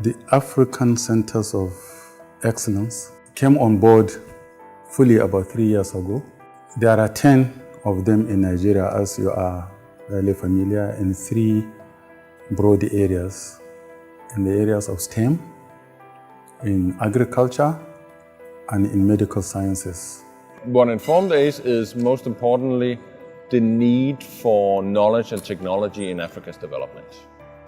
The African Centers of Excellence came on board fully about 3 years ago. There are 10 of them in Nigeria, as you are really familiar, in 3 broad areas. In the areas of STEM, in agriculture, and in medical sciences. What Informed ACE is most importantly the need for knowledge and technology in Africa's development.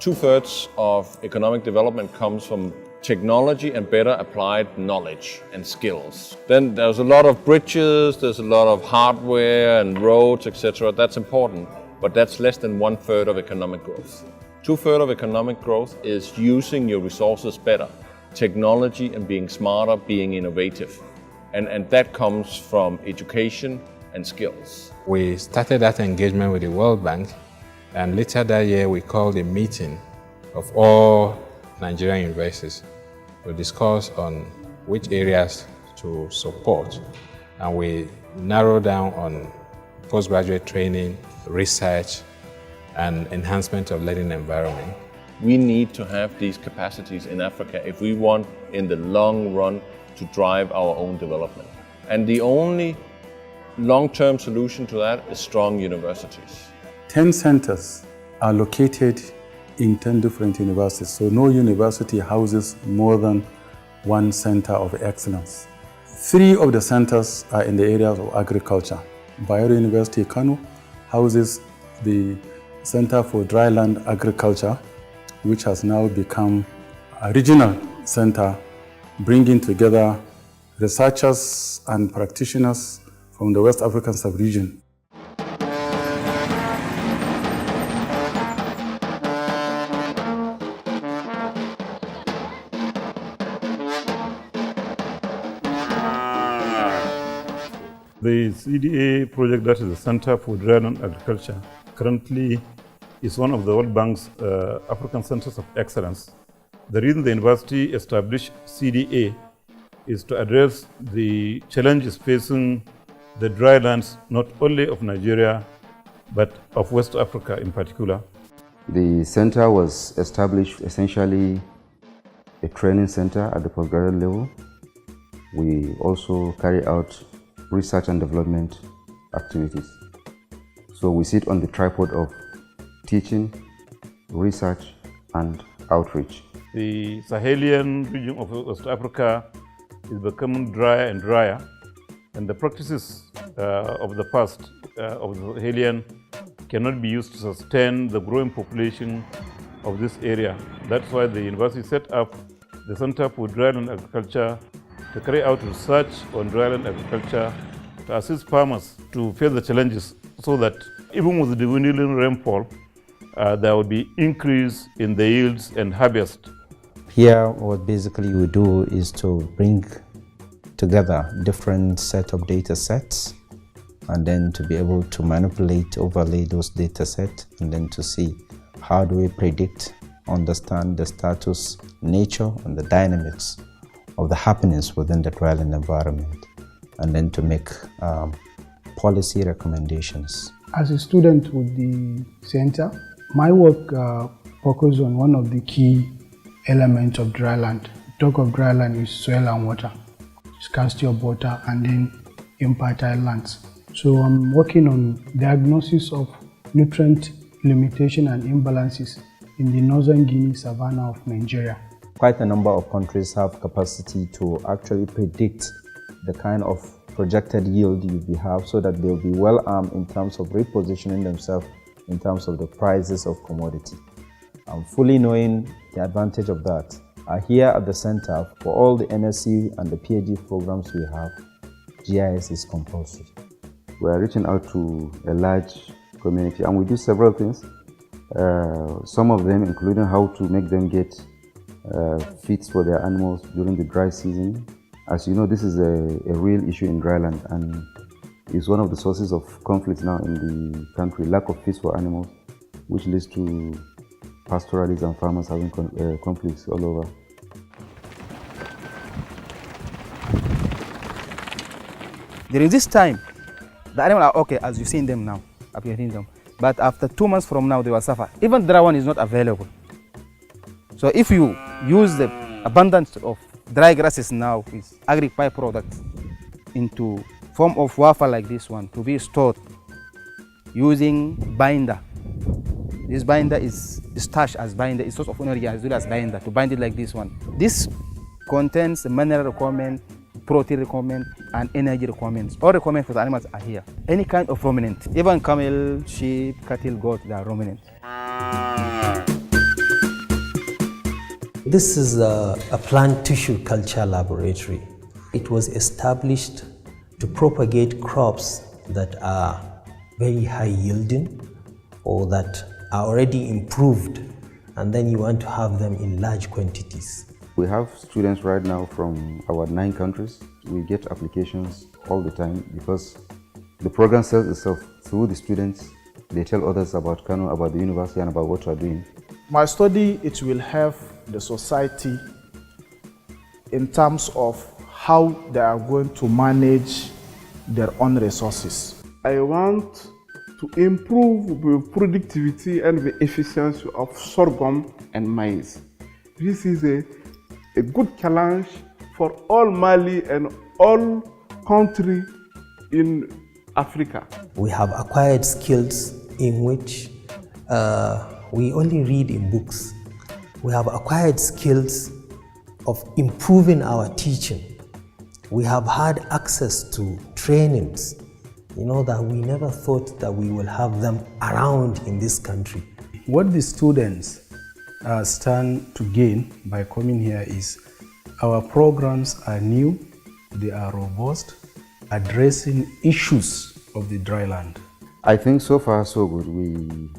2/3 of economic development comes from technology and better applied knowledge and skills. Then there's a lot of bridges, there's a lot of hardware and roads, etc. That's important, but that's less than 1/3 of economic growth. 2/3 of economic growth is using your resources better. Technology and being smarter, being innovative. And that comes from education and skills. We started that engagement with the World Bank, and later that year we called a meeting of all Nigerian universities to discuss on which areas to support. And we narrowed down on postgraduate training, research, and enhancement of learning environment. We need to have these capacities in Africa if we want, in the long run, to drive our own development. And the only long-term solution to that is strong universities. 10 centers are located in 10 different universities, so no university houses more than 1 center of excellence. 3 of the centers are in the areas of agriculture. Bayero University Kano houses the Center for Dryland Agriculture, which has now become a regional center, bringing together researchers and practitioners from the West African sub-region. The CDA project, that is the Center for Dryland Agriculture, currently is one of the World Bank's African Centers of Excellence. The reason the university established CDA is to address the challenges facing the drylands not only of Nigeria, but of West Africa in particular. The center was established essentially a training center at the postgraduate level. We also carry out research and development activities. So we sit on the tripod of teaching, research, and outreach. The Sahelian region of West Africa is becoming drier and drier, and the practices of the past of the Sahelian cannot be used to sustain the growing population of this area. That's why the university set up the Center for Dryland Agriculture to carry out research on dryland agriculture to assist farmers to face the challenges so that even with the dwindling rainfall, there will be increase in the yields and harvest. Here, what basically we do is to bring together different set of data sets and then to be able to manipulate, overlay those data sets, and then to see how do we predict, understand the status, nature, and the dynamics of the happenings within the dryland environment, and then to make policy recommendations. As a student with the center, my work focuses on one of the key elements of dryland. Talk of dryland is soil and water, scarcity of water, and then infertile lands. So I'm working on diagnosis of nutrient limitation and imbalances in the northern Guinea savanna of Nigeria. Quite a number of countries have capacity to actually predict the kind of projected yield you have so that they'll be well armed in terms of repositioning themselves in terms of the prices of commodity. Fully knowing the advantage of that, here at the center, for all the NSC and the PhD programs we have, GIS is compulsory. We are reaching out to a large community, and we do several things. Some of them including how to make them get feeds for their animals during the dry season. As you know, this is a real issue in dryland, and is one of the sources of conflict now in the country, lack of feeds for animals, which leads to pastoralists and farmers having conflicts all over. During this time, the animals are okay, as you've seen them now, but after 2 months from now, they will suffer. Even dry one is not available. So if you use the abundance of dry grasses now with agri-byproducts into form of wafer like this one to be stored using binder. This binder is starch as binder, it's source of energy as well as binder to bind it like this one. This contains the mineral requirement, protein requirement, and energy requirements. All requirements for the animals are here. Any kind of ruminant, even camel, sheep, cattle, goat, they are ruminant. This is a plant tissue culture laboratory. It was established to propagate crops that are very high yielding or that are already improved, and then you want to have them in large quantities. We have students right now from our 9 countries. We get applications all the time because the program sells itself through the students. They tell others about Kano, about the university, and about what we are doing. My study, it will help the society in terms of how they are going to manage their own resources. I want to improve the productivity and the efficiency of sorghum and maize. This is a good challenge for all Mali and all countries in Africa. We have acquired skills in which we only read in books. We have acquired skills of improving our teaching. We have had access to trainings, that we never thought that we will have them around in this country. What the students stand to gain by coming here is our programs are new, they are robust, addressing issues of the dry land. I think so far so good. We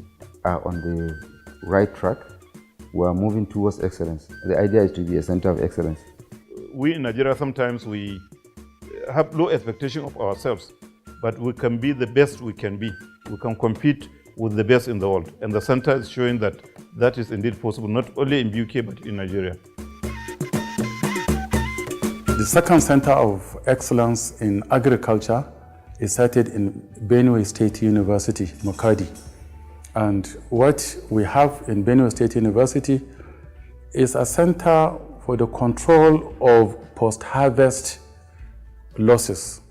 are on the right track. We are moving towards excellence. The idea is to be a center of excellence. We in Nigeria sometimes we have low expectation of ourselves, but we can be the best we can be. We can compete with the best in the world, and the center is showing that that is indeed possible, not only in UK but in Nigeria. The second center of excellence in agriculture is sited in Benue State University, Makadi. And what we have in Benue State University is a center for the control of post-harvest losses.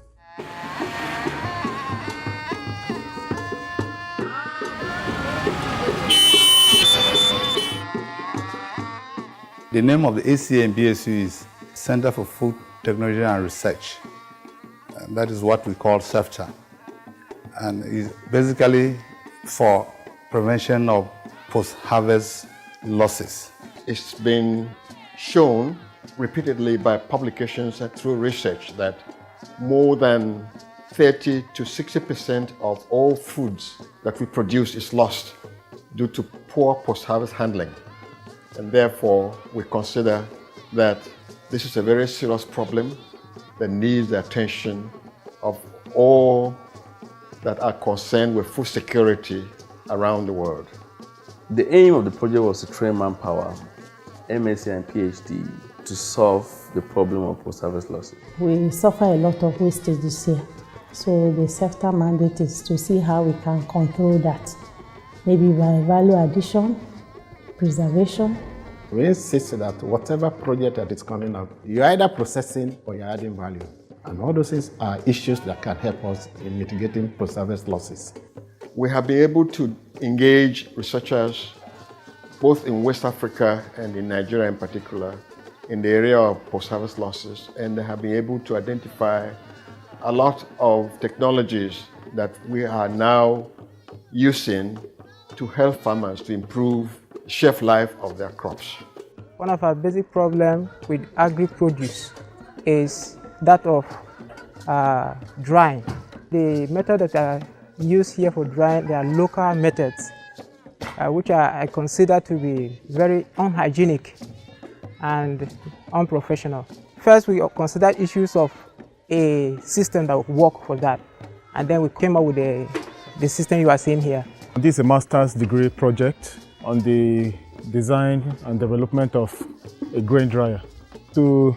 The name of the ACA and BSU is Center for Food Technology and Research. And that is what we call CEFTA. And it's basically for prevention of post-harvest losses. It's been shown repeatedly by publications and through research that more than 30 to 60% of all foods that we produce is lost due to poor post-harvest handling. And therefore, we consider that this is a very serious problem that needs the attention of all that are concerned with food security around the world. The aim of the project was to train manpower, MSc and PhD, to solve the problem of post-harvest losses. We suffer a lot of wastage this year, so the CEFTA mandate is to see how we can control that, maybe by value addition, preservation. We insist that whatever project that is coming up, you're either processing or you're adding value. And all those things are issues that can help us in mitigating post-harvest losses. We have been able to engage researchers both in West Africa and in Nigeria in particular in the area of post-harvest losses, and they have been able to identify a lot of technologies that we are now using to help farmers to improve shelf life of their crops. One of our basic problems with agri-produce is that of drying. The method that are used here for drying, they are local methods, which I consider to be very unhygienic and unprofessional. First, we considered issues of a system that would work for that, and then we came up with the system you are seeing here. This is a master's degree project on the design and development of a grain dryer to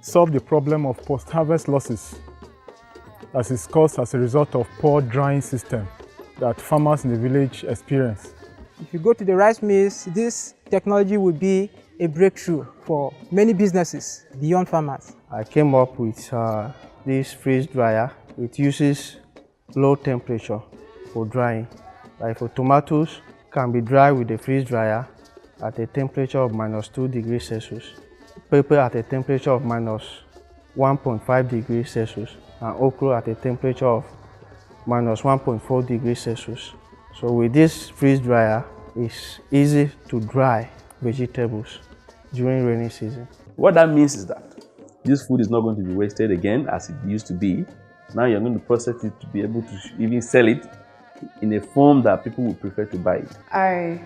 solve the problem of post-harvest losses as is caused as a result of poor drying system that farmers in the village experience. If you go to the rice mills, this technology would be a breakthrough for many businesses beyond farmers. I came up with this freeze dryer. It uses low temperature for drying. Like for tomatoes, can be dry with the freeze dryer at a temperature of -2 degrees Celsius. Pepper at a temperature of -1.5 degrees Celsius, and okra at a temperature of -1.4 degrees Celsius. So with this freeze dryer, it's easy to dry vegetables during rainy season. What that means is that this food is not going to be wasted again as it used to be. Now you're going to process it to be able to even sell it in a form that people would prefer to buy it. I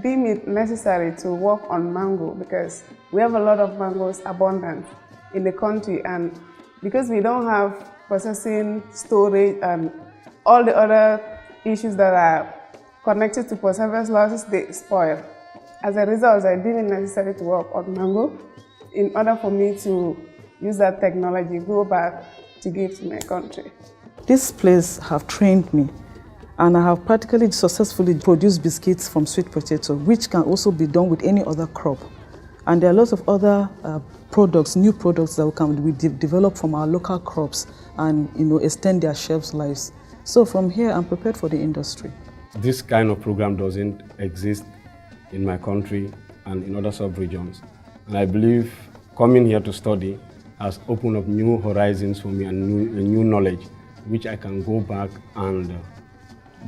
deem it necessary to work on mango because we have a lot of mangoes abundant in the country, and because we don't have processing, storage, and all the other issues that are connected to post-harvest losses, they spoil. As a result, I deem it necessary to work on mango in order for me to use that technology, go back to give to my country. This place have trained me, and I have practically successfully produced biscuits from sweet potato, which can also be done with any other crop. And there are lots of other products, new products that we develop from our local crops and extend their shelf lives. So from here, I'm prepared for the industry. This kind of program doesn't exist in my country and in other sub-regions. And I believe coming here to study has opened up new horizons for me and new knowledge, which I can go back and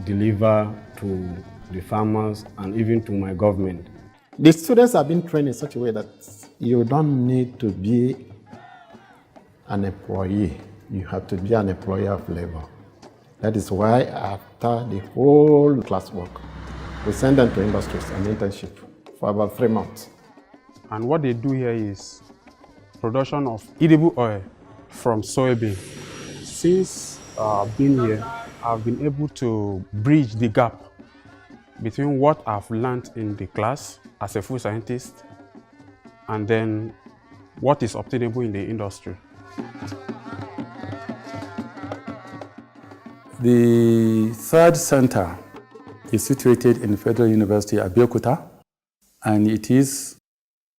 deliver to the farmers and even to my government. The students have been trained in such a way that you don't need to be an employee. You have to be an employer of labor. That is why after the whole classwork, we send them to industries and internship for about 3 months. And what they do here is production of edible oil from soybean. Since I've been here, I've been able to bridge the gap between what I've learned in the class as a food scientist and then what is obtainable in the industry. The third center is situated in Federal University Abeokuta, and it is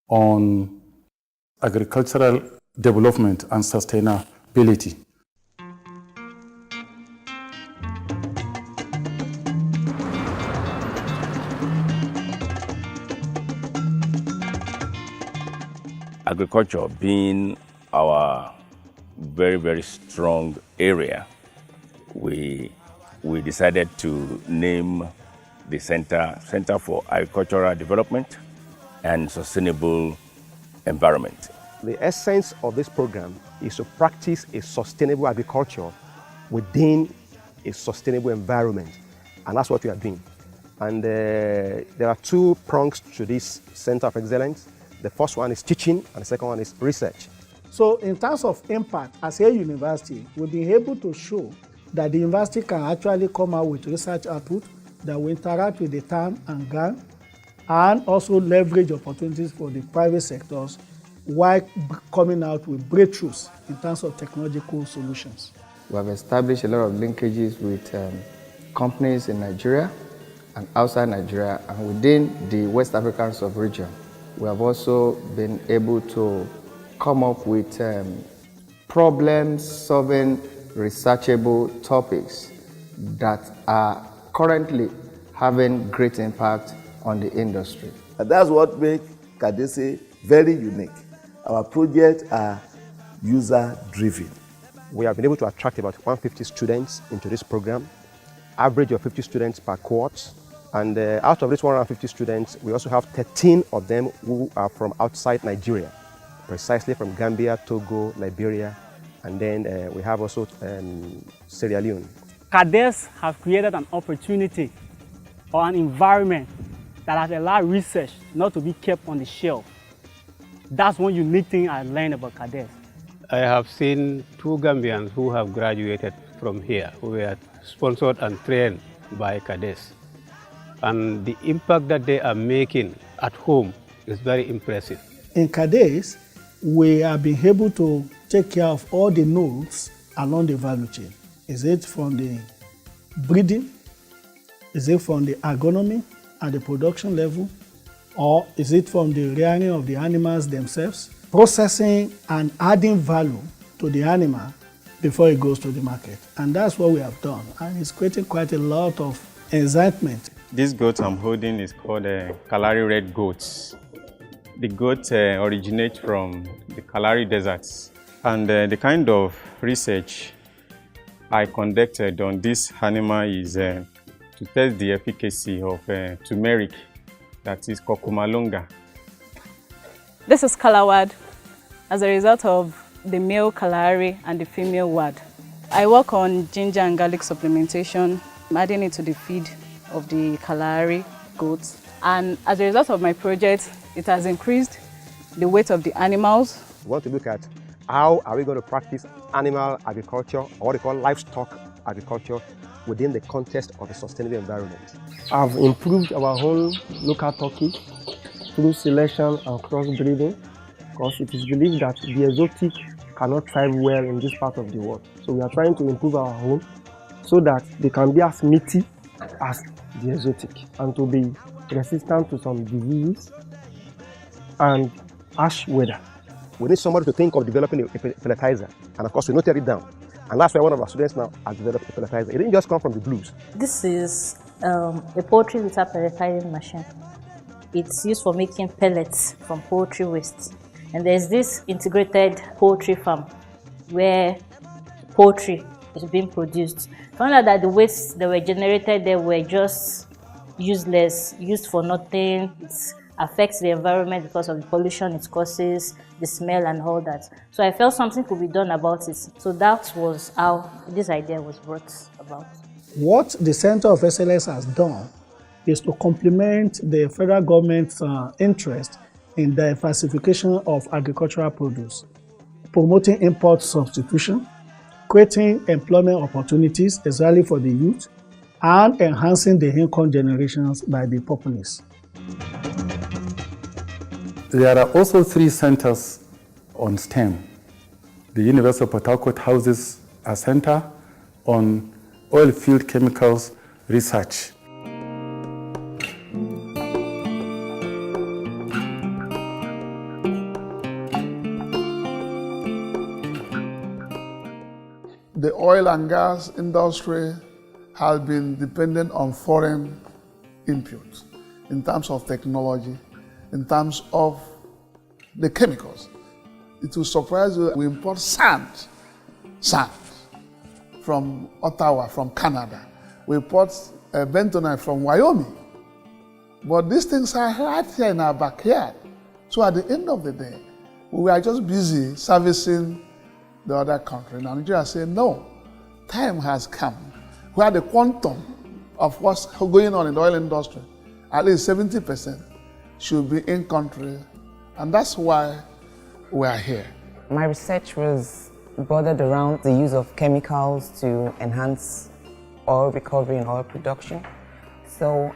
on agricultural development and sustainability. Agriculture being our very, very strong area, we decided to name the Center for Agricultural Development and Sustainable Environment. The essence of this program is to practice a sustainable agriculture within a sustainable environment, and that's what we are doing. And there are 2 prongs to this Center of Excellence. The first one is teaching, and the second one is research. So in terms of impact, as a university, we've been able to show that the university can actually come out with research output that will interact with the town and grant, and also leverage opportunities for the private sectors while coming out with breakthroughs in terms of technological solutions. We have established a lot of linkages with companies in Nigeria and outside Nigeria and within the West African sub-region. We have also been able to come up with problem-solving researchable topics that are currently having great impact on the industry. And that's what makes Kadesi very unique. Our projects are user-driven. We have been able to attract about 150 students into this program, average of 50 students per cohort. And out of these 150 students, we also have 13 of them who are from outside Nigeria, precisely from Gambia, Togo, Liberia, and then we have also Sierra Leone. CADES have created an opportunity or an environment that has allowed research not to be kept on the shelf. That's one unique thing I learned about CADES. I have seen 2 Gambians who have graduated from here, who were sponsored and trained by CADES. And the impact that they are making at home is very impressive. In CADES, we have been able to take care of all the nodes along the value chain. Is it from the breeding? Is it from the agronomy at the production level? or is it from the rearing of the animals themselves? Processing and adding value to the animal before it goes to the market. And that's what we have done. And it's creating quite a lot of excitement. This goat I'm holding is called Kalahari red goats. The goat originates from the Kalahari deserts. And the kind of research I conducted on this animal is to test the efficacy of turmeric, that is kokumalonga. This is Kalawad as a result of the male Kalahari and the female Wad. I work on ginger and garlic supplementation, adding it to the feed of the Kalahari goats. And as a result of my project, it has increased the weight of the animals. We want to look at how are we going to practice animal agriculture, or what we call livestock agriculture, within the context of a sustainable environment. I've improved our own local turkey through selection and crossbreeding, because it is believed that the exotic cannot thrive well in this part of the world. So we are trying to improve our own so that they can be as meaty as the exotic and to be resistant to some diseases and harsh weather. We need somebody to think of developing a fertilizer, and of course we noted it down. And that's why one of our students now has developed a fertilizer. It didn't just come from the blues. This is a poultry litter pelletizing machine. It's used for making pellets from poultry waste. And there's this integrated poultry farm where poultry is being produced. Found out that the wastes that were generated there were just useless, used for nothing. It affects the environment because of the pollution it causes, the smell and all that. So I felt something could be done about it. So that was how this idea was brought about. What the Center of Excellence has done is to complement the federal government's interest in diversification of agricultural produce, promoting import substitution, creating employment opportunities, especially for the youth, and enhancing the income generations by the populace. There are also 3 centers on STEM. The University of Port Harcourt houses a center on oil field chemicals research. The oil and gas industry has been dependent on foreign inputs in terms of technology, in terms of the chemicals. It will surprise you that we import sand from Ottawa, from Canada. We import bentonite from Wyoming. But these things are right here in our backyard. So at the end of the day, we are just busy servicing the other country. Now Nigeria said, no, time has come where the quantum of what's going on in the oil industry, at least 70%, should be in country. And that's why we are here. My research was bordered around the use of chemicals to enhance oil recovery and oil production. So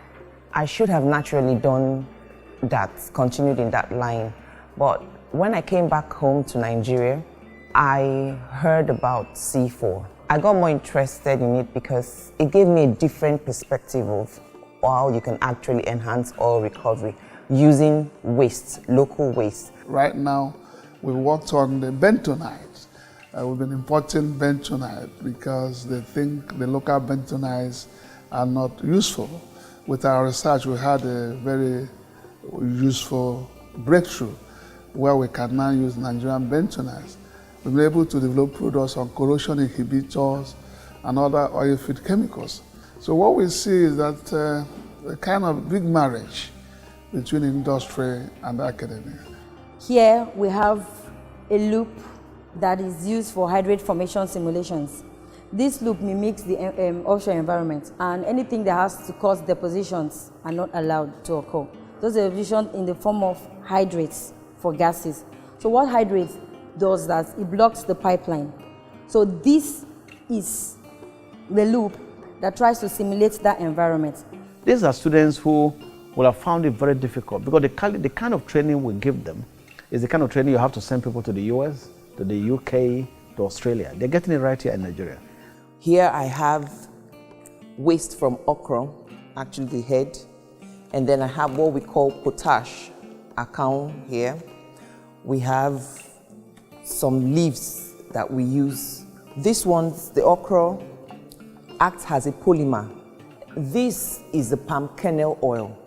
I should have naturally done that, continued in that line. But when I came back home to Nigeria, I heard about C4. I got more interested in it because it gave me a different perspective of how you can actually enhance oil recovery using waste, local waste. Right now, we worked on the bentonite. We've been importing bentonite because they think the local bentonites are not useful. With our research, we had a very useful breakthrough where we can now use Nigerian bentonites. We've been able to develop products on corrosion inhibitors and other oil field chemicals. So what we see is that a kind of big marriage between industry and academia. Here we have a loop that is used for hydrate formation simulations. This loop mimics the offshore environment, and anything that has to cause depositions are not allowed to occur. Those depositions in the form of hydrates for gases. So what hydrates does that, it blocks the pipeline. So this is the loop that tries to simulate that environment. These are students who will have found it very difficult because the kind of training we give them is the kind of training you have to send people to the US, to the UK, to Australia. They're getting it right here in Nigeria. Here I have waste from okra, actually the head, And then I have what we call potash account here. We have some leaves that we use. This one, the okra, acts as a polymer. This is the palm kernel oil.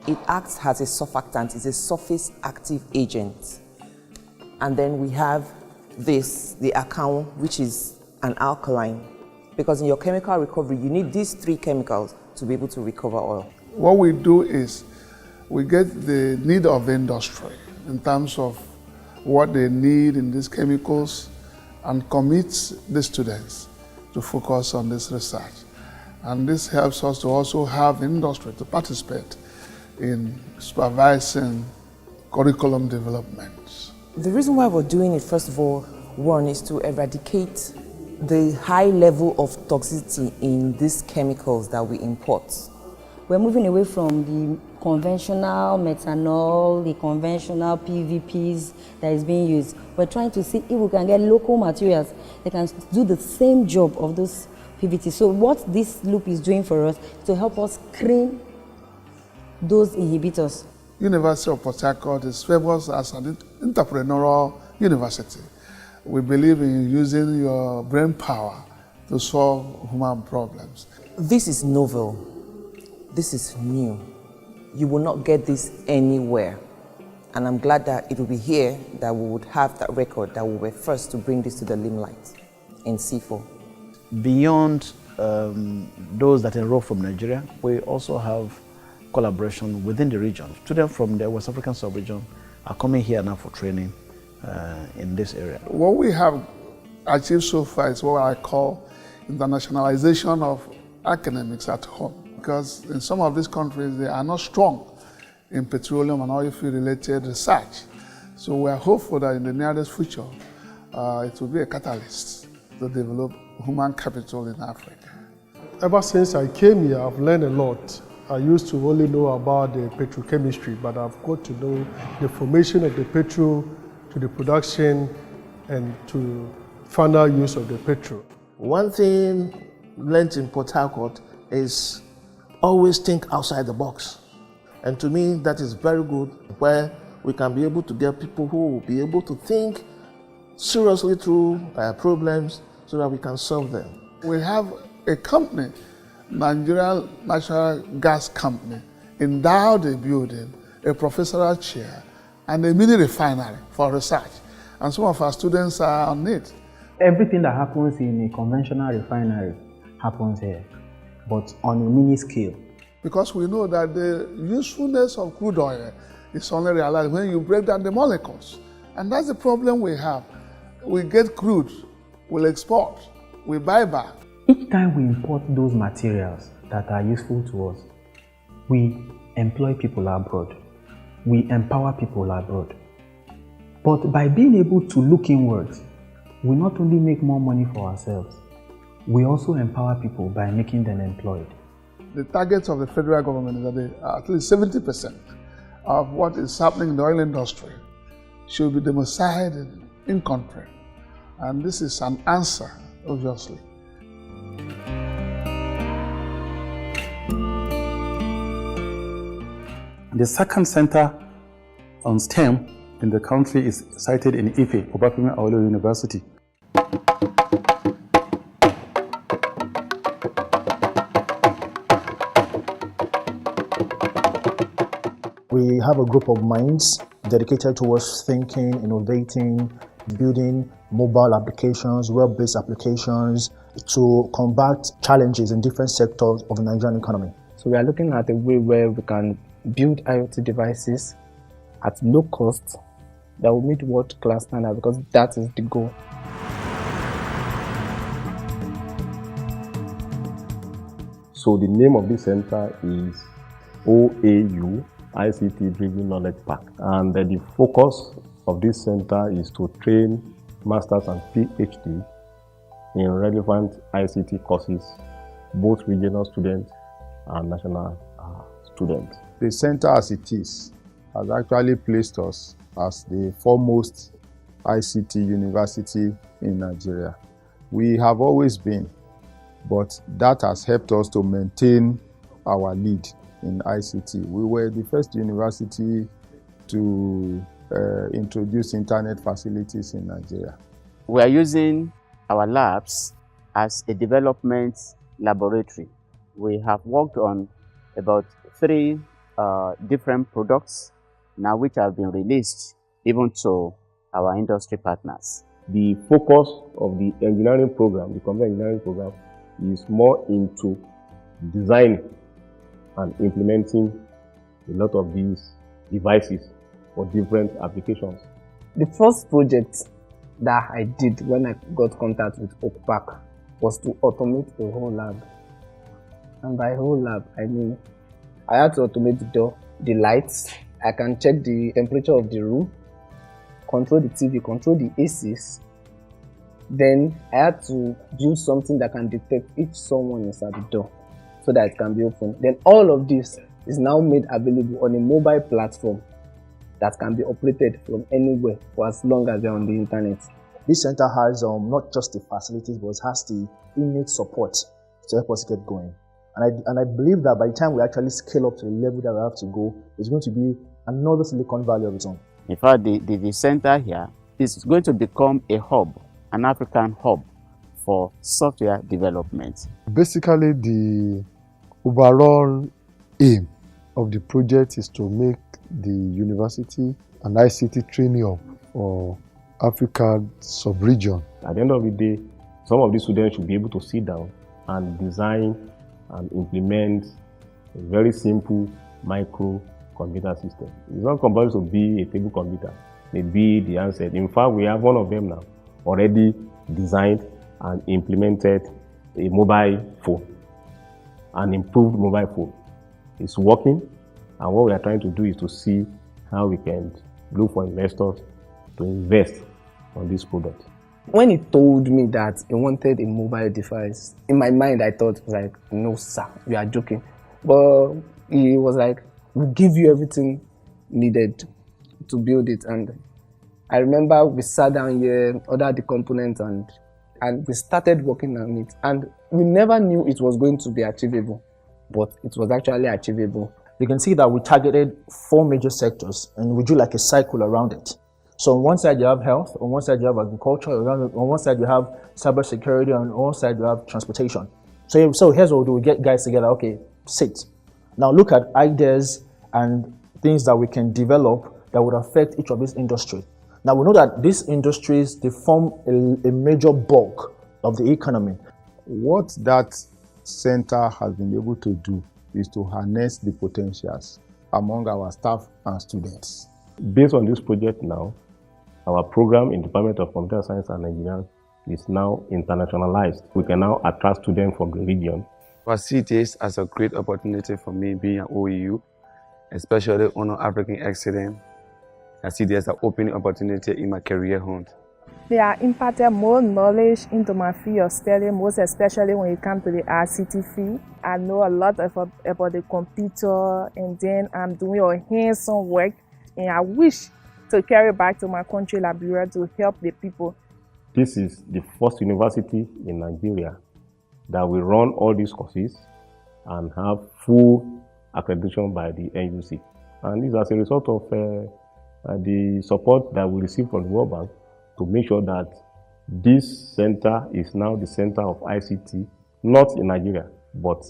It acts as a surfactant, it's a surface active agent. And then we have this, the account, which is an alkaline. Because in your chemical recovery, you need these 3 chemicals to be able to recover oil. What we do is we get the need of the industry in terms of what they need in these chemicals and commit the students to focus on this research. And this helps us to also have the industry to participate in supervising curriculum development. The reason why we're doing it, first of all, one is to eradicate the high level of toxicity in these chemicals that we import. We're moving away from the conventional methanol, the conventional PVPs that is being used. We're trying to see if we can get local materials that can do the same job of those PVT. So what this loop is doing for us is to help us screen those inhibitors. University of Port Harcourt is famous as an entrepreneurial university. We believe in using your brain power to solve human problems. This is novel. This is new. You will not get this anywhere. And I'm glad that it will be here that we would have that record, that we were first to bring this to the limelight in C4. Beyond those that enroll from Nigeria, we also have collaboration within the region. Students from the West African sub-region are coming here now for training in this area. What we have achieved so far is what I call internationalization of academics at home. Because in some of these countries, they are not strong in petroleum and oil field related research. So we are hopeful that in the nearest future, it will be a catalyst to develop human capital in Africa. Ever since I came here, I've learned a lot. I used to only know about the petrochemistry, but I've got to know the formation of the petrol, to the production, and to final use of the petrol. One thing learned in Port Harcourt is always think outside the box. And to me, that is very good, where we can be able to get people who will be able to think seriously through problems so that we can solve them. We have a company, Nigerian Natural Gas Company, endowed a building, a professorial chair, and a mini refinery for research. And some of our students are on it. Everything that happens in a conventional refinery happens here, but on a mini scale. Because we know that the usefulness of crude oil is only realized when you break down the molecules. And that's the problem we have. We get crude, we'll export, we buy back. Each time we import those materials that are useful to us, we employ people abroad. We empower people abroad. But by being able to look inwards, we not only make more money for ourselves, we also empower people by making them employed. The target of the federal government is that at least 70% of what is happening in the oil industry should be domiciled in country. And this is an answer, obviously. The second center on STEM in the country is sited in Ife, Obafemi Awolowo University. We have a group of minds dedicated towards thinking, innovating, building mobile applications, web-based applications to combat challenges in different sectors of the Nigerian economy. So we are looking at a way where we can build IoT devices at low cost that will meet world-class standard, because that is the goal. So the name of this center is OAU, ICT Driven Knowledge Park. And the focus of this center is to train masters and PhD in relevant ICT courses, both regional students and national students. The center as it is has actually placed us as the foremost ICT university in Nigeria. We have always been, but that has helped us to maintain our lead in ICT. We were the first university to introduce internet facilities in Nigeria. We are using our labs as a development laboratory. We have worked on about 3 different products now which have been released even to our industry partners. The focus of the engineering program, the computer engineering program, is more into designing and implementing a lot of these devices for different applications. The first project that I did when I got contact with Oak Park was to automate the whole lab. And by whole lab, I mean I had to automate the door, the lights. I can check the temperature of the room, control the TV, control the ACs. Then I had to build something that can detect if someone is at the door so that it can be opened. Then all of this is now made available on a mobile platform that can be operated from anywhere for as long as they're on the internet. This center has not just the facilities, but it has the innate support to help us get going. And I believe that by the time we actually scale up to the level that we have to go, it's going to be another Silicon Valley of its own. In fact, the center here is going to become a hub, an African hub for software development. Basically, the overall aim of the project is to make the university an ICT training hub for African sub-region. At the end of the day, some of these students should be able to sit down and design and implement a very simple micro computer system. It's not compulsory to be a table computer, maybe the handset. In fact, we have one of them now already designed and implemented a mobile phone, an improved mobile phone. It's working, and what we are trying to do is to see how we can look for investors to invest on this product. When he told me that he wanted a mobile device, in my mind I thought, like, no sir, you are joking. But he was like, we'll give you everything needed to build it. And I remember we sat down here, ordered the components, and we started working on it. And we never knew it was going to be achievable, but it was actually achievable. You can see that we targeted 4 major sectors and we drew like a cycle around it. So on one side you have health, on one side you have agriculture, on one side you have cybersecurity, and on one side you have transportation. So here's what we do: we get guys together. Okay, sit. Now look at ideas and things that we can develop that would affect each of these industries. Now we know that these industries, they form a major bulk of the economy. What that center has been able to do is to harness the potentials among our staff and students. Based on this project now, our program in Department of Computer Science and Engineering is now internationalized. We can now attract students from the region. I see this as a great opportunity for me being at OEU, especially on African Excellence. I see this as an opening opportunity in my career hunt. They are imparted more knowledge into my field of study, most especially when it comes to the ICT field. I know a lot about the computer, and then I'm doing a hands-on work, and I wish to carry back to my country, Liberia, to help the people. This is the first university in Nigeria that will run all these courses and have full accreditation by the NUC. And this is as a result of the support that we receive from the World Bank to make sure that this center is now the center of ICT, not in Nigeria, but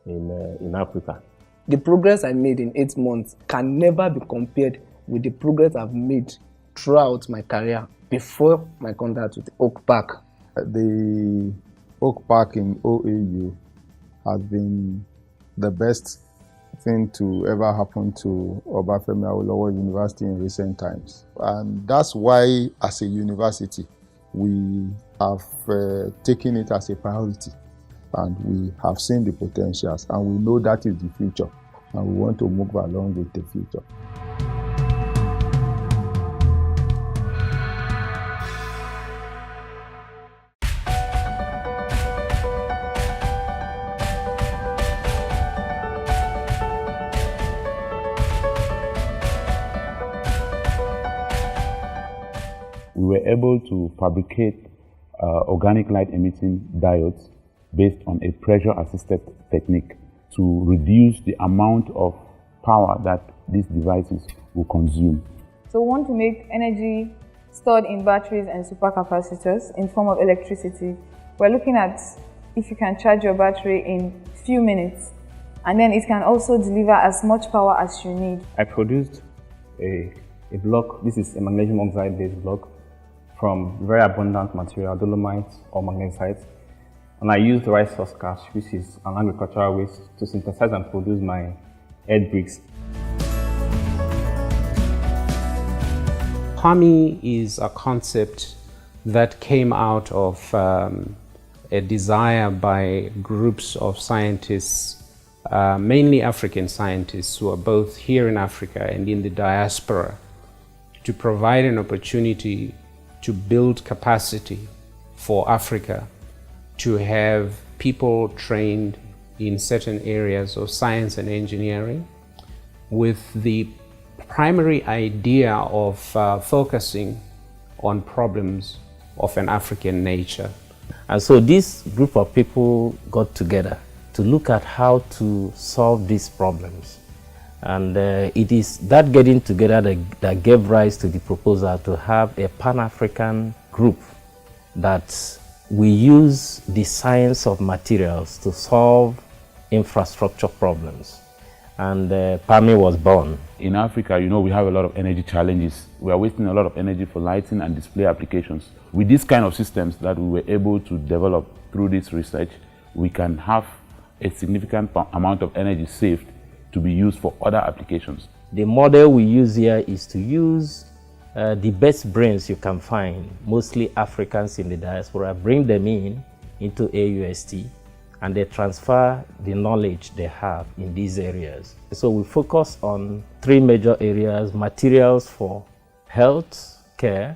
in Africa. The progress I made in 8 months can never be compared with the progress I've made throughout my career before my contact with Oak Park. The Oak Park in OAU has been the best thing to ever happen to Obafemi Awolowo University in recent times. And that's why, as a university, we have taken it as a priority. And we have seen the potentials, and we know that is the future. And we want to move along with the future. We were able to fabricate organic light emitting diodes based on a pressure-assisted technique. to reduce the amount of power that these devices will consume. So we want to make energy stored in batteries and supercapacitors in form of electricity. We're looking at if you can charge your battery in few minutes, and then it can also deliver as much power as you need. I produced a block. This is a magnesium oxide based block from very abundant material, dolomite or magnesite. And I used rice huskers, which is an agricultural waste, to synthesize and produce my earth bricks. PAMI is a concept that came out of a desire by groups of scientists, mainly African scientists who are both here in Africa and in the diaspora, to provide an opportunity to build capacity for Africa to have people trained in certain areas of science and engineering, with the primary idea of focusing on problems of an African nature. And so this group of people got together to look at how to solve these problems. And it is that getting together that gave rise to the proposal to have a Pan-African group that we use the science of materials to solve infrastructure problems. And PAMI was born. In Africa, you know, we have a lot of energy challenges. We are wasting a lot of energy for lighting and display applications. With these kind of systems that we were able to develop through this research, we can have a significant amount of energy saved to be used for other applications. The model we use here is to use the best brains you can find, mostly Africans in the diaspora, bring them into AUST, and they transfer the knowledge they have in these areas. So we focus on three major areas: materials for health care,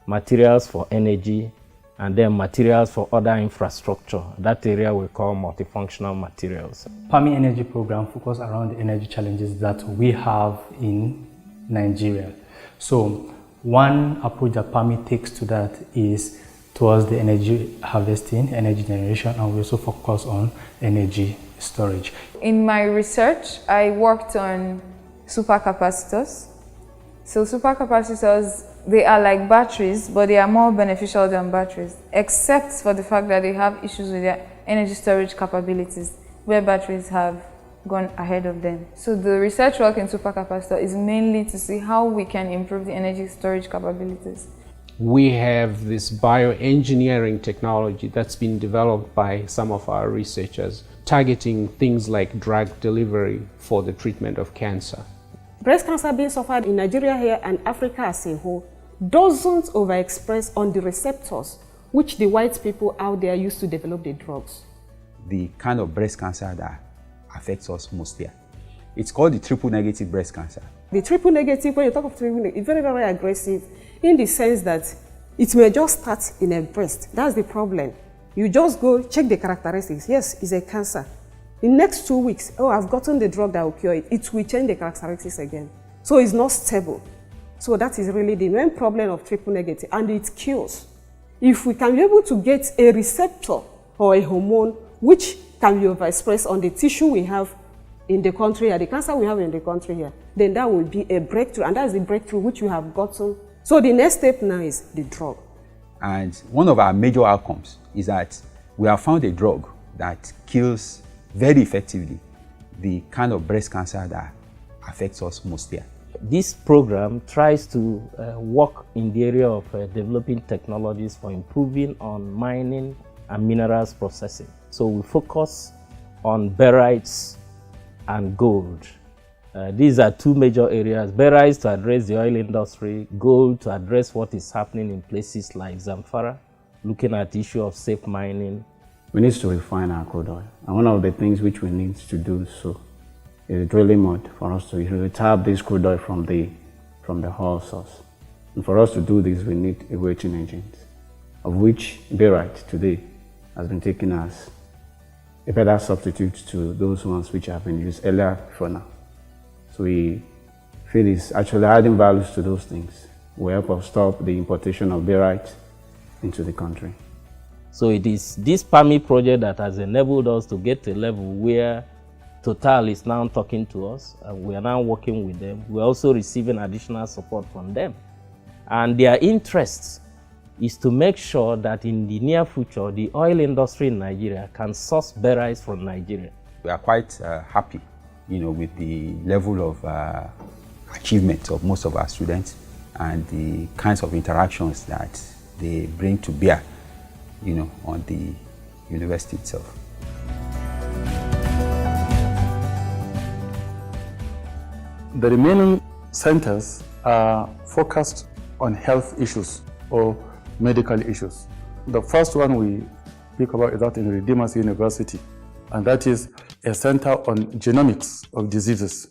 materials for energy, and then materials for other infrastructure. That area we call multifunctional materials. PAMI Energy Program focuses around the energy challenges that we have in Nigeria. So one approach that PAMI takes to that is towards the energy harvesting, energy generation, and we also focus on energy storage. In my research, I worked on supercapacitors. So supercapacitors, they are like batteries, but they are more beneficial than batteries, except for the fact that they have issues with their energy storage capabilities, where batteries have gone ahead of them. So the research work in supercapacitor is mainly to see how we can improve the energy storage capabilities. We have this bioengineering technology that's been developed by some of our researchers, targeting things like drug delivery for the treatment of cancer. Breast cancer being suffered in Nigeria here and Africa as a whole doesn't overexpress on the receptors which the white people out there use to develop the drugs. The kind of breast cancer that affects us most here, it's called the triple negative breast cancer. The triple negative, when you talk of triple negative, it's very, very aggressive in the sense that it may just start in a breast. That's the problem. You just go check the characteristics. Yes, it's a cancer. In the next 2 weeks, oh, I've gotten the drug that will cure it. It will change the characteristics again. So it's not stable. So that is really the main problem of triple negative, and it cures. If we can be able to get a receptor or a hormone which can be overexpressed on the tissue we have in the country here, the cancer we have in the country here, then that will be a breakthrough, and that's the breakthrough which we have gotten. So the next step now is the drug. And one of our major outcomes is that we have found a drug that kills very effectively the kind of breast cancer that affects us most here. This program tries to work in the area of developing technologies for improving on mining and minerals processing. So we focus on barytes and gold. These are two major areas: barytes to address the oil industry, gold to address what is happening in places like Zamfara, looking at the issue of safe mining. We need to refine our crude oil, and one of the things which we need to do so is drilling mud for us to usually tap this crude oil from the oil source. And for us to do this, we need aerating engines, of which barite today has been taken as a better substitute to those ones which have been used earlier for now. So we feel it's actually adding values to those things. We help us stop the importation of barite into the country. So it is this PAMI project that has enabled us to get to a level where Total is now talking to us, and we are now working with them. We're also receiving additional support from them. And their interest is to make sure that in the near future, the oil industry in Nigeria can source barrels from Nigeria. We are quite happy, with the level of achievement of most of our students and the kinds of interactions that they bring to bear, on the university itself. The remaining centers are focused on health issues or medical issues. The first one we speak about is that in Redeemers University, and that is a center on genomics of diseases.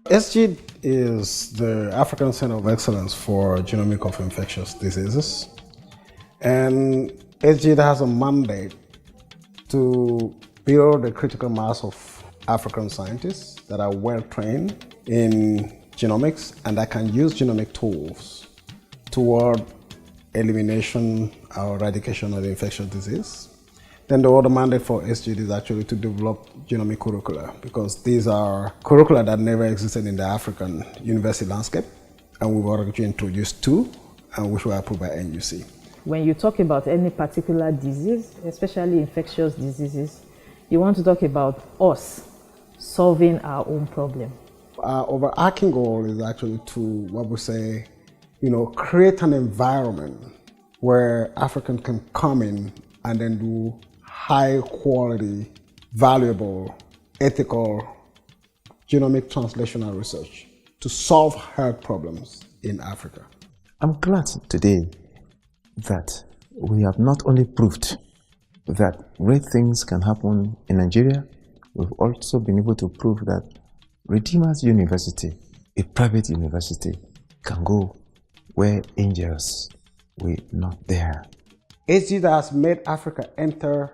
SGID is the African Center of Excellence for Genomic of Infectious Diseases. And SGID has a mandate to build a critical mass of African scientists that are well trained in genomics and that can use genomic tools toward elimination or eradication of the infectious disease. Then the other mandate for SGID is actually to develop genomic curricula, because these are curricula that never existed in the African university landscape, and we've already introduced two, and which were approved by NUC. When you talk about any particular disease, especially infectious diseases, you want to talk about us solving our own problem. Our overarching goal is actually to, what we say, create an environment where Africans can come in and then do high quality, valuable, ethical genomic translational research to solve health problems in Africa. I'm glad today that we have not only proved that great things can happen in Nigeria, we've also been able to prove that Redeemers University, a private university, can go where angels were not there. SGID has made Africa enter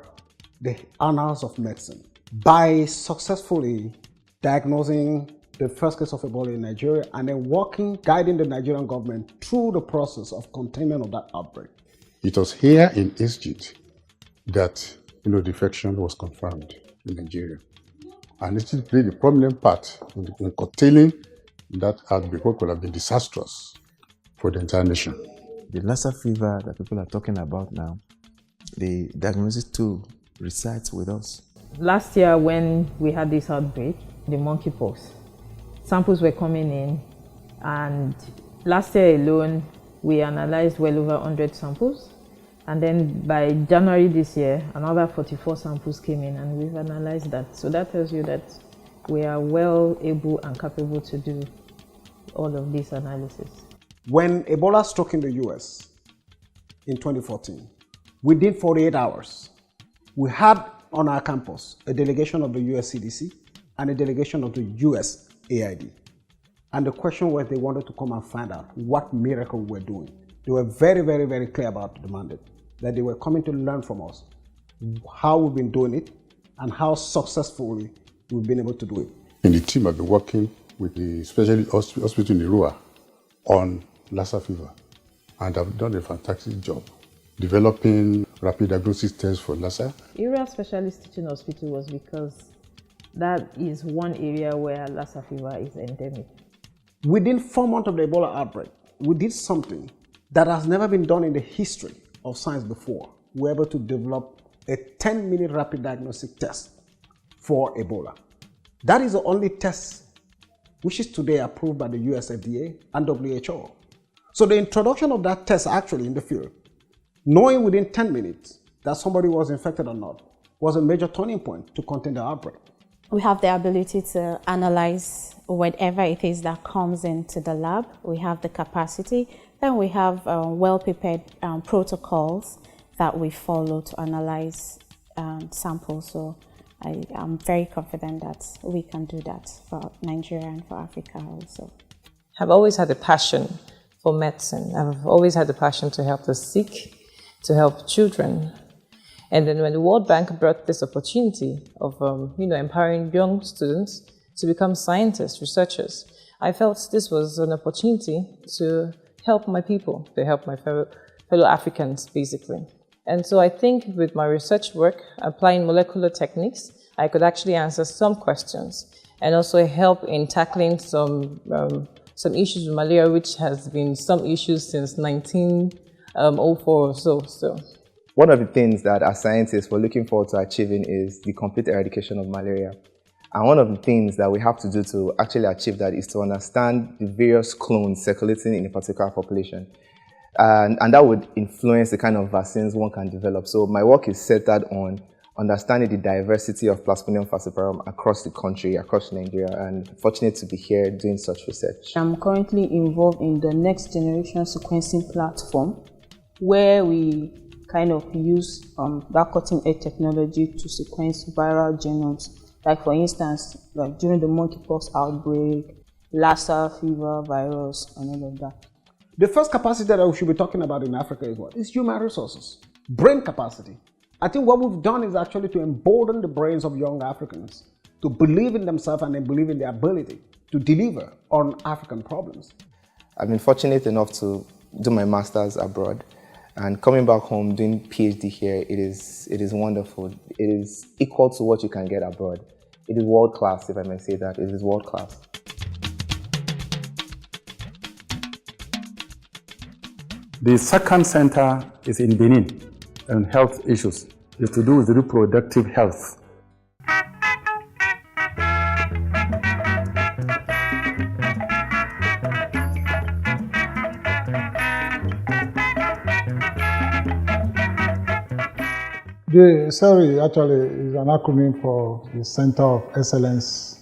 the annals of medicine by successfully diagnosing the first case of Ebola in Nigeria and then guiding the Nigerian government through the process of containment of that outbreak. It was here in SGID that the infection was confirmed in Nigeria. And it played a prominent part in curtailing that outbreak, what could have been disastrous for the entire nation. The Lassa fever that people are talking about now, the diagnosis tool resides with us. Last year when we had this outbreak, the monkeypox, samples were coming in, and last year alone we analyzed well over 100 samples, and then by January this year another 44 samples came in and we've analyzed that. So that tells you that we are well able and capable to do all of this analysis. When Ebola struck in the US in 2014, within 48 hours, we had on our campus a delegation of the US CDC and a delegation of the US AID. And the question was they wanted to come and find out what miracle we were doing. They were very, very, very clear about the mandate, that they were coming to learn from us how we've been doing it and how successfully we've been able to do it. And the team have been working with the specialist hospital in Irua on Lassa fever, and have done a fantastic job developing rapid diagnosis tests for Lassa. Area Specialist Teaching Hospital was because that is one area where Lassa fever is endemic. Within 4 months of the Ebola outbreak, we did something that has never been done in the history of science before. We were able to develop a 10-minute rapid diagnostic test for Ebola. That is the only test which is today approved by the US FDA and WHO. So the introduction of that test actually in the field, knowing within 10 minutes that somebody was infected or not, was a major turning point to contain the outbreak. We have the ability to analyze whatever it is that comes into the lab. We have the capacity. Then we have well-prepared protocols that we follow to analyze samples. So I'm very confident that we can do that for Nigeria and for Africa also. I've always had a passion for medicine. I've always had a passion to help the sick, to help children. And then when the World Bank brought this opportunity of empowering young students to become scientists, researchers, I felt this was an opportunity to help my people, to help my fellow Africans, basically. And so I think with my research work, applying molecular techniques, I could actually answer some questions and also help in tackling some issues with malaria, which has been some issues since 1904 or so. One of the things that as scientists we're looking forward to achieving is the complete eradication of malaria. And one of the things that we have to do to actually achieve that is to understand the various clones circulating in a particular population. And that would influence the kind of vaccines one can develop. So my work is centered on understanding the diversity of Plasmodium falciparum across the country, across Nigeria, and fortunate to be here doing such research. I'm currently involved in the next generation sequencing platform, where we kind of use that cutting-edge technology to sequence viral genomes. Like for instance, like during the monkeypox outbreak, Lassa fever virus, and all of that. The first capacity that we should be talking about in Africa is what? It's human resources, brain capacity. I think what we've done is actually to embolden the brains of young Africans to believe in themselves and then believe in their ability to deliver on African problems. I've been fortunate enough to do my master's abroad, and coming back home doing PhD here, it is wonderful. It is equal to what you can get abroad. It is world class, if I may say that. It is world class. The second center is in Benin, and health issues. It's to do with reproductive health. The CERI actually is an acronym for the Center of Excellence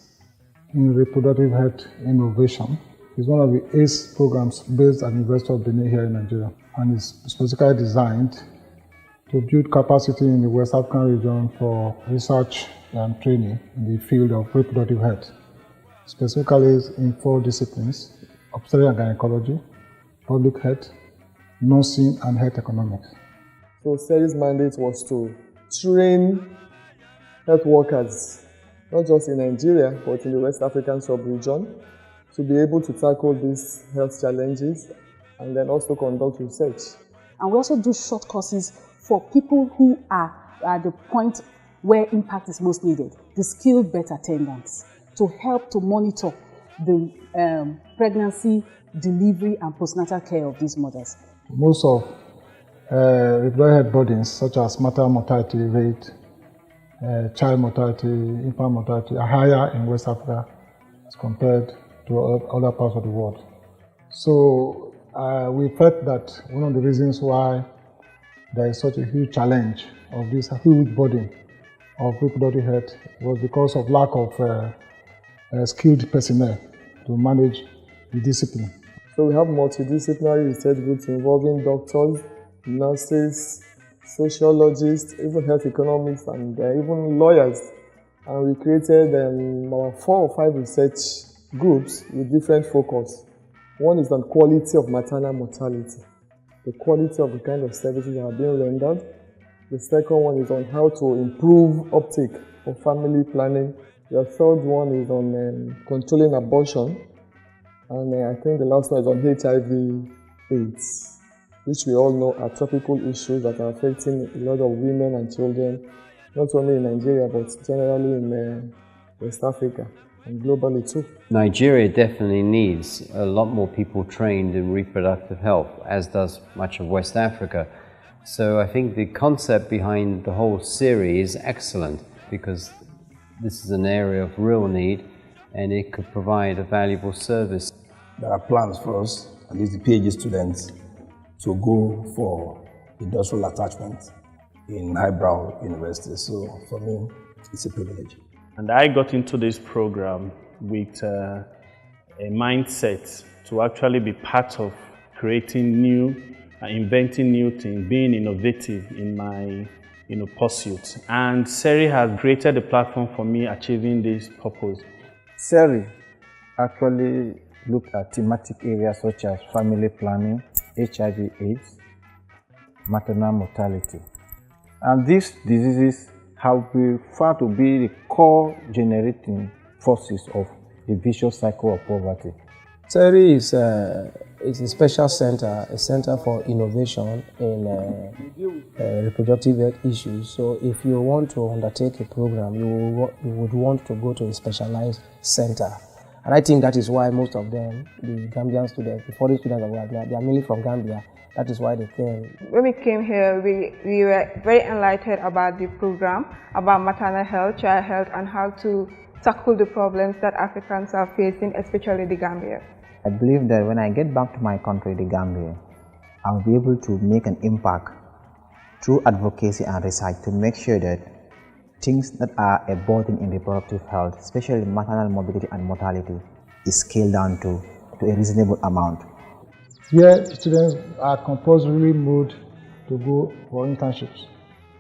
in Reproductive Health Innovation. It's one of the ACE programs based at the University of Benin here in Nigeria, and is specifically designed to build capacity in the West African region for research and training in the field of reproductive health, specifically in 4 disciplines: obstetrics and gynecology, public health, nursing, and health economics. So CERI's mandate was to train health workers, not just in Nigeria, but in the West African sub-region, to be able to tackle these health challenges and then also conduct research. And we also do short courses for people who are at the point where impact is most needed, the skilled birth attendants, to help to monitor the pregnancy, delivery, and postnatal care of these mothers. Most of reproductive health burdens such as maternal mortality rate, child mortality, infant mortality are higher in West Africa as compared to other parts of the world. So we felt that one of the reasons why there is such a huge challenge of this huge burden of reproductive health was because of lack of skilled personnel to manage the discipline. So we have multidisciplinary research groups involving doctors, nurses, sociologists, even health economists, and even lawyers. And we created about 4 or 5 research groups with different focus. One is on quality of maternal mortality, the quality of the kind of services that are being rendered. The second one is on how to improve uptake of family planning. The third one is on controlling abortion. And I think the last one is on HIV/AIDS, which we all know are topical issues that are affecting a lot of women and children, not only in Nigeria, but generally in West Africa and globally too. Nigeria definitely needs a lot more people trained in reproductive health, as does much of West Africa. So I think the concept behind the whole series is excellent, because this is an area of real need and it could provide a valuable service. There are plans for us, at least the PhD students, to go for industrial attachment in highbrow universities. So for me, it's a privilege. And I got into this program with a mindset to actually be part of creating new, inventing new things, being innovative in my pursuit. And CERI has created a platform for me achieving this purpose. CERI actually looked at thematic areas such as family planning, HIV/AIDS, maternal mortality. And these diseases have been found to be the core generating forces of the vicious cycle of poverty. CERI is a special center, a center for innovation in reproductive health issues. So if you want to undertake a program, you would want to go to a specialized center. And I think that is why most of them, the Gambian students, the foreign students of Gambia, they are mainly from Gambia. That is why they came. When we came here, we were very enlightened about the program, about maternal health, child health, and how to tackle the problems that Africans are facing, especially the Gambia. I believe that when I get back to my country, the Gambia, I'll be able to make an impact through advocacy and research to make sure that things that are a burden in reproductive health, especially maternal morbidity and mortality, is scaled down to a reasonable amount. Here, students are compulsorily moved to go for internships,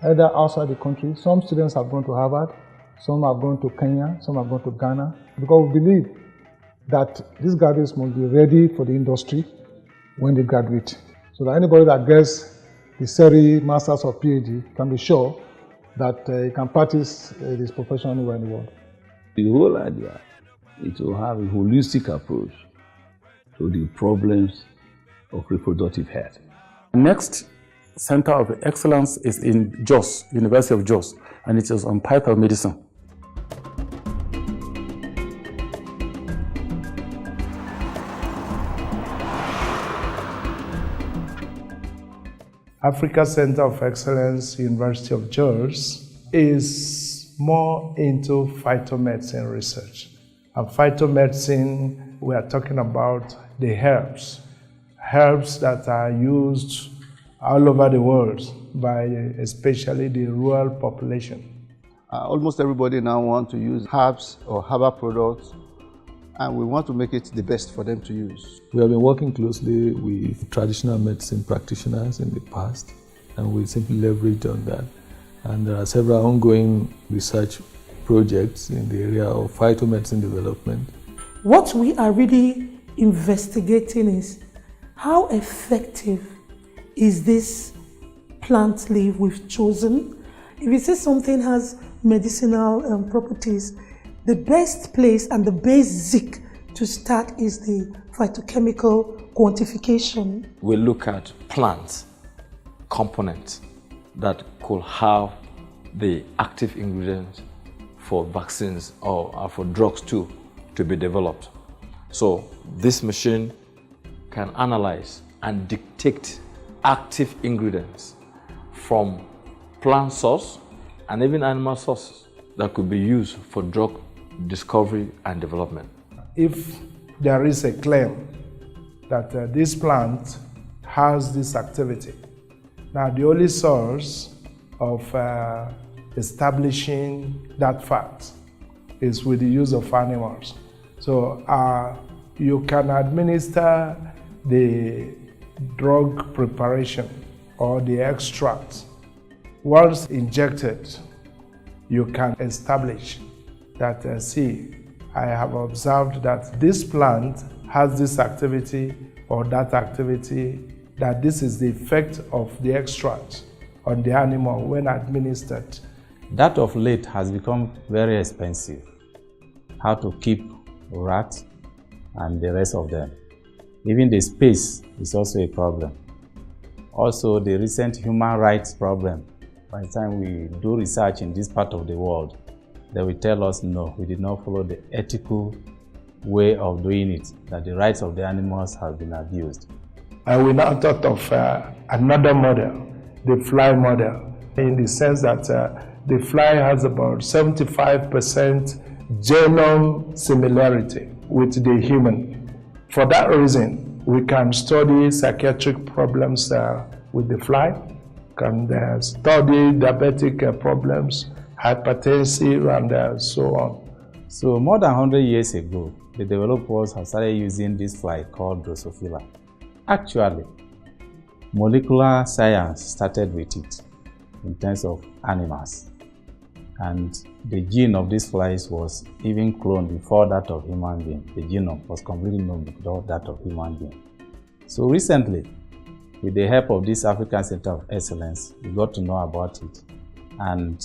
either outside the country. Some students have gone to Harvard, some have gone to Kenya, some have gone to Ghana, because we believe that these graduates must be ready for the industry when they graduate. So that anybody that gets the CERI, Masters or PhD can be sure that he can practice this profession anywhere in the world. The whole idea is to have a holistic approach to the problems of reproductive health. Next center of excellence is in Jos, University of Jos, and it is on python medicine. Africa Center of Excellence, University of Jos, is more into phytomedicine research. And phytomedicine, we are talking about the herbs that are used all over the world by especially the rural population. Almost everybody now wants to use herbs or herbal products, and we want to make it the best for them to use. We have been working closely with traditional medicine practitioners in the past, and we simply leverage on that. And there are several ongoing research projects in the area of phytomedicine development. What we are really investigating is how effective is this plant leaf we've chosen. If you say something has medicinal properties, the best place and the basic to start is the phytochemical quantification. We look at plant components that could have the active ingredients for vaccines or for drugs too to be developed. So this machine can analyze and dictate active ingredients from plant source and even animal sources that could be used for drug discovery and development. If there is a claim that this plant has this activity, now the only source of establishing that fact is with the use of animals. So you can administer the drug preparation or the extract. Once injected, you can establish that, I have observed that this plant has this activity or that activity, that this is the effect of the extract on the animal when administered. That of late has become very expensive. How to keep rats and the rest of them. Even the space is also a problem. Also, the recent human rights problem. By the time we do research in this part of the world, they will tell us no, we did not follow the ethical way of doing it, that the rights of the animals have been abused. And we now thought of another model, the fly model, in the sense that the fly has about 75% genome similarity with the human. For that reason, we can study psychiatric problems with the fly, can study diabetic problems, hypertensive, and so on. So more than 100 years ago, the developers have started using this fly called Drosophila. Actually, molecular science started with it in terms of animals. And the gene of these flies was even cloned before that of human being. The genome was completely known before that of human being. So recently, with the help of this African Center of Excellence, we got to know about it. And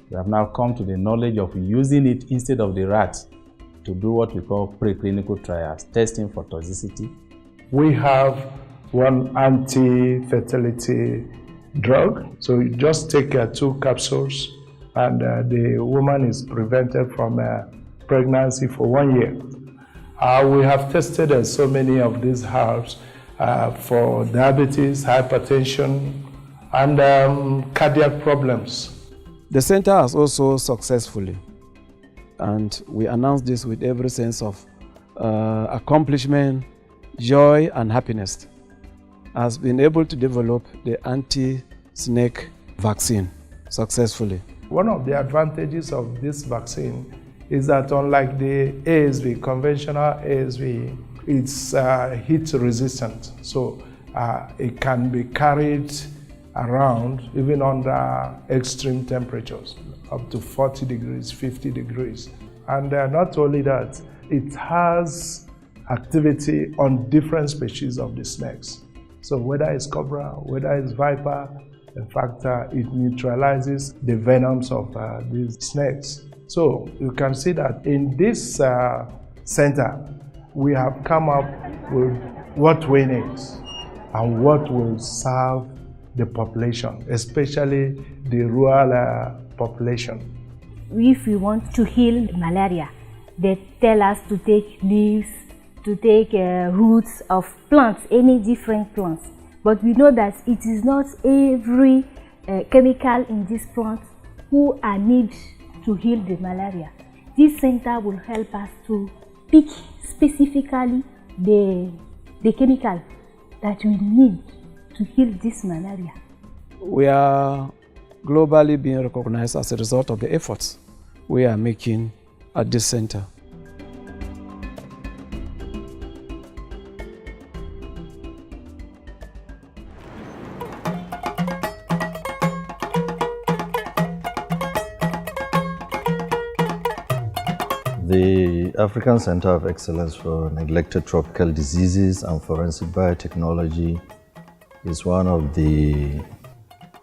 we have now come to the knowledge of using it instead of the rat to do what we call preclinical trials, testing for toxicity. We have one anti-fertility drug. So you just take 2 capsules and the woman is prevented from pregnancy for 1 year. We have tested so many of these herbs for diabetes, hypertension, and cardiac problems. The center has also successfully, and we announce this with every sense of accomplishment, joy, and happiness, has been able to develop the anti-snake vaccine successfully. One of the advantages of this vaccine is that unlike the ASV, conventional ASV, it's heat resistant. So it can be carried around even under extreme temperatures, up to 40 degrees, 50 degrees. And not only that, it has activity on different species of the snakes. So whether it's cobra, whether it's viper, in fact, it neutralizes the venoms of these snakes. So you can see that in this center, we have come up with what we need and what will serve the population, especially the rural population. If we want to heal malaria, they tell us to take leaves, to take roots of plants, any different plants. But we know that it is not every chemical in this plant who are need to heal the malaria. This center will help us to pick specifically the chemical that we need to heal this malaria. We are globally being recognized as a result of the efforts we are making at this center. The African Center of Excellence for Neglected Tropical Diseases and Forensic Biotechnology is one of the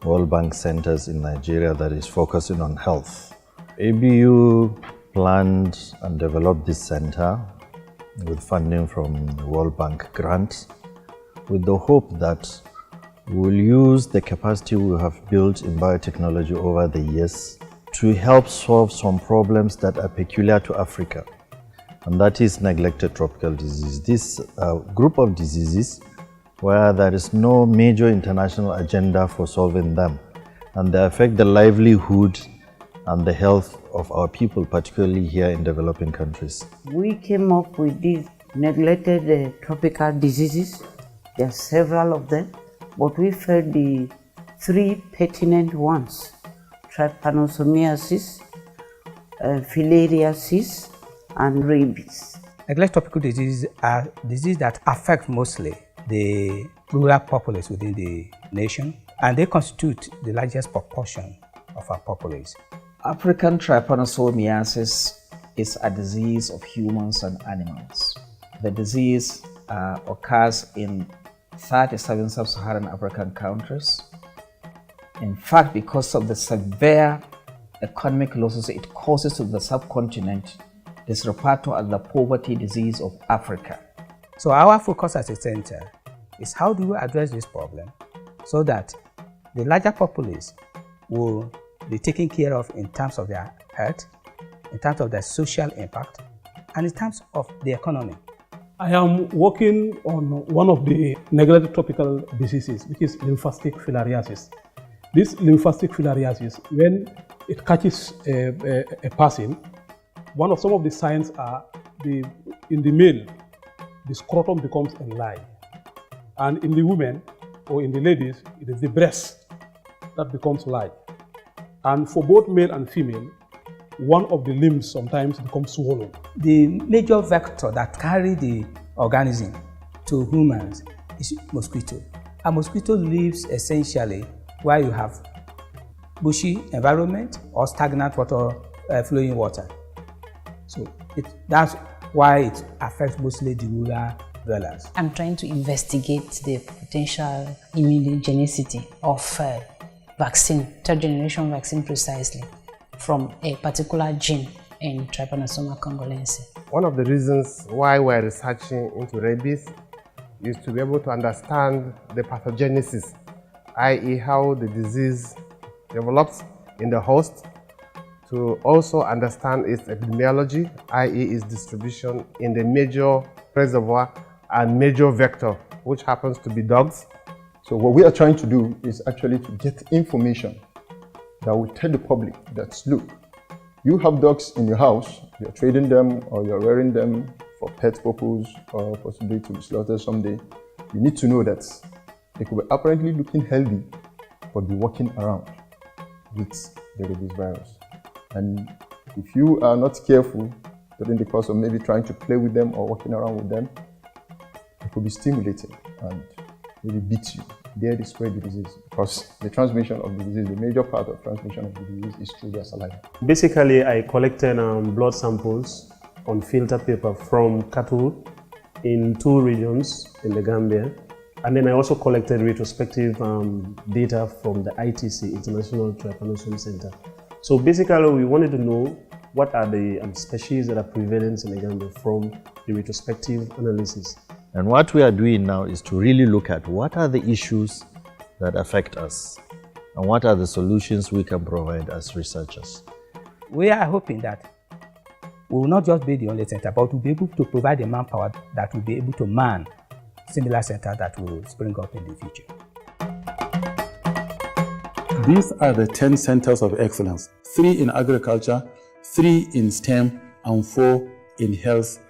World Bank centers in Nigeria that is focusing on health. ABU planned and developed this center with funding from the World Bank grant with the hope that we'll use the capacity we have built in biotechnology over the years to help solve some problems that are peculiar to Africa, and that is neglected tropical disease. This group of diseases where there is no major international agenda for solving them, and they affect the livelihood and the health of our people, particularly here in developing countries. We came up with these neglected tropical diseases. There are several of them, but we felt the 3 pertinent ones: trypanosomiasis, filariasis, and rabies. Neglected tropical diseases are diseases that affect mostly the rural populace within the nation, and they constitute the largest proportion of our populace. African trypanosomiasis is a disease of humans and animals. The disease occurs in 37 sub-Saharan African countries. In fact, because of the severe economic losses it causes to the subcontinent, it is referred to as the poverty disease of Africa. So our focus as a center is how do we address this problem so that the larger populace will be taken care of in terms of their health, in terms of their social impact, and in terms of the economy. I am working on one of the neglected tropical diseases, which is lymphocytic filariasis. This lymphocytic filariasis, when it catches a person, some of the signs are in the male, the scrotum becomes enlarged, and in the women or in the ladies, it is the breast that becomes large. And for both male and female, one of the limbs sometimes becomes swollen. The major vector that carry the organism to humans is mosquito. A mosquito lives essentially where you have bushy environment or stagnant water, flowing water. So that's why it affects mostly the rural dwellers. I'm trying to investigate the potential immunogenicity of vaccine, third generation vaccine precisely, from a particular gene in Trypanosoma congolensis. One of the reasons why we're researching into rabies is to be able to understand the pathogenesis, i.e. how the disease develops in the host, to also understand its epidemiology, i.e. its distribution in the major reservoir and major vector, which happens to be dogs. So what we are trying to do is actually to get information that will tell the public that, look, you have dogs in your house, you're trading them or you're rearing them for pet purpose or possibly to be slaughtered someday. You need to know that they could be apparently looking healthy, but be walking around with the rabies virus. And if you are not careful during the course of maybe trying to play with them or walking around with them, they could be stimulated and maybe beat you. There they spread the disease, because the transmission of the disease, the major part of transmission of the disease is through their saliva. Basically, I collected blood samples on filter paper from cattle in 2 regions in the Gambia. And then I also collected retrospective data from the ITC, International Trypanosome Center. So basically, we wanted to know what are the species that are prevalent in the Gambia from the retrospective analysis. And what we are doing now is to really look at what are the issues that affect us and what are the solutions we can provide as researchers. We are hoping that we will not just be the only center, but we'll be able to provide the manpower that will be able to man similar centers that will spring up in the future. These are the 10 centers of excellence, 3 in agriculture, 3 in STEM, and 4 in health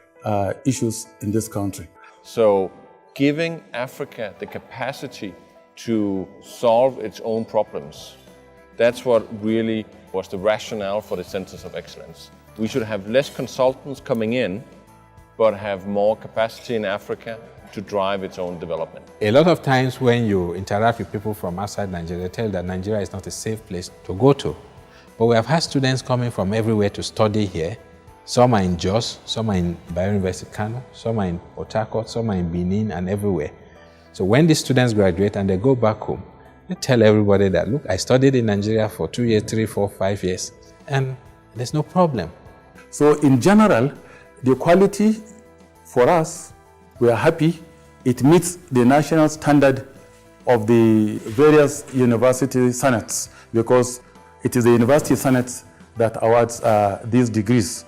issues in this country. So giving Africa the capacity to solve its own problems, that's what really was the rationale for the Centers of Excellence. We should have less consultants coming in, but have more capacity in Africa to drive its own development. A lot of times when you interact with people from outside Nigeria, they tell you that Nigeria is not a safe place to go to. But we have had students coming from everywhere to study here. Some are in Jos, some are in Bayero University Kano, some are in Port Harcourt, some are in Benin and everywhere. So when these students graduate and they go back home, they tell everybody that, look, I studied in Nigeria for 2 years, 3, 4, 5 years, and there's no problem. So in general, the quality for us, we are happy. It meets the national standard of the various university senates, because it is the university senates that awards these degrees.